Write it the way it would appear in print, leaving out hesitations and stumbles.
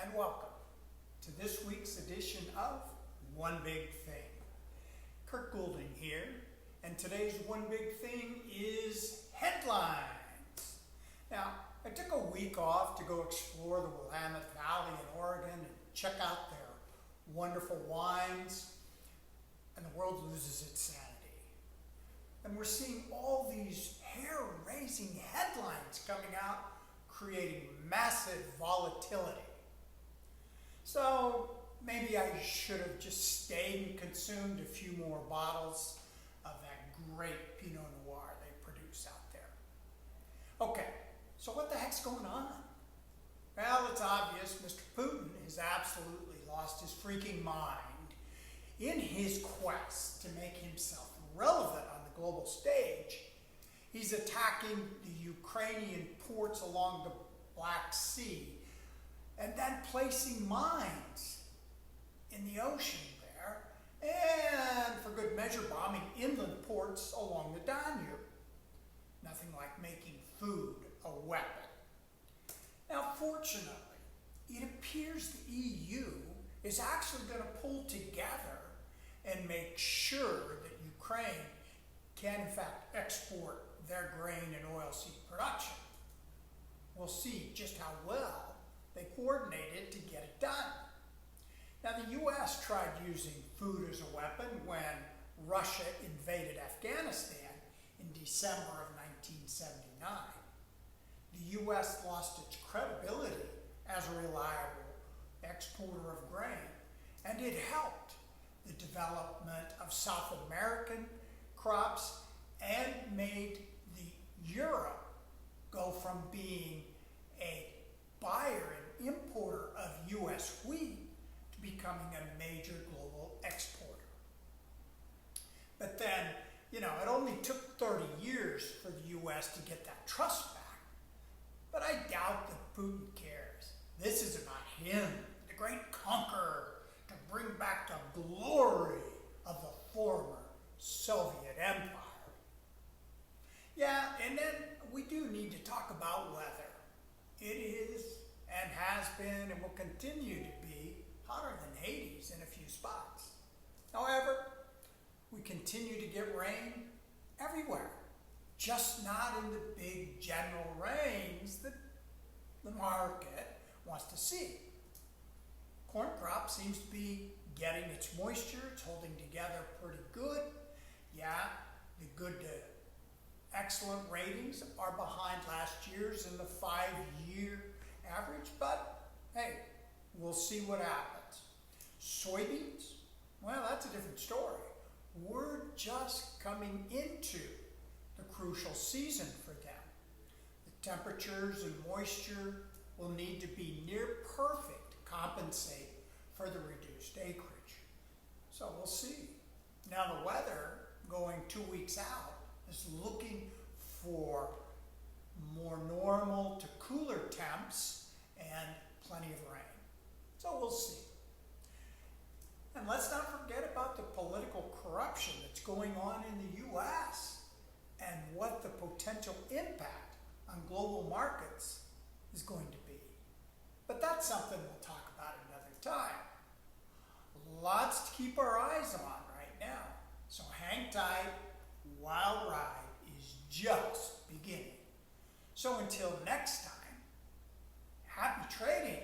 and welcome to this week's edition of One Big Thing. Kirk Goulding here, and today's One Big Thing is headlines. Now, I took a week off to go explore the Willamette Valley in Oregon and check out their wonderful wines, and the world loses its sanity. And we're seeing all these hair-raising headlines coming out, creating massive volatility. So maybe I should have just stayed and consumed a few more bottles of that great Pinot Noir they produce out there. Okay, so what the heck's going on? Well, it's obvious Mr. Putin has absolutely lost his freaking mind in his quest to make himself relevant on the global stage. He's attacking the Ukrainian ports along the Black Sea and then placing mines in the ocean there, and for good measure bombing inland ports along the Danube. Nothing like making food a weapon. Now, fortunately, it appears the EU is actually going to pull together and make sure that Ukraine can in fact export their grain and oilseed production. We'll see just how well they coordinated to get it done. Now, the U.S. tried using food as a weapon when Russia invaded Afghanistan in December of 1979. The U.S. lost its credibility as a reliable exporter of grain, and it helped the development of South American crops and made Europe go from being a buyer and importer of U.S. wheat to becoming a major global exporter. But then, it only took 30 years for the U.S. to get that trust back. But I doubt that Putin cares. This is about him, the great conqueror, to bring back the glory of the former Soviet Empire. Yeah, and then we do need to talk about weather. It is and has been and will continue to be hotter than Hades in a few spots. However, we continue to get rain everywhere, just not in the big general rains that the market wants to see. Corn crop seems to be getting its moisture. It's holding together pretty good. Yeah, the good to excellent ratings are behind last year's in the 5-year average, but hey, we'll see what happens. Soybeans, well, that's a different story. We're just coming into the crucial season for them. The temperatures and moisture will need to be near perfect to compensate for the reduced acreage. So we'll see. Now the weather going 2 weeks out is looking for more normal to cooler temps and plenty of rain. So we'll see. And let's not forget about the political corruption that's going on in the U.S. and what the potential impact on global markets is going to be. But that's something we'll talk about another time. Lots to keep our eyes on right now. So hang tight. Wild ride is just beginning. So until next time, happy trading.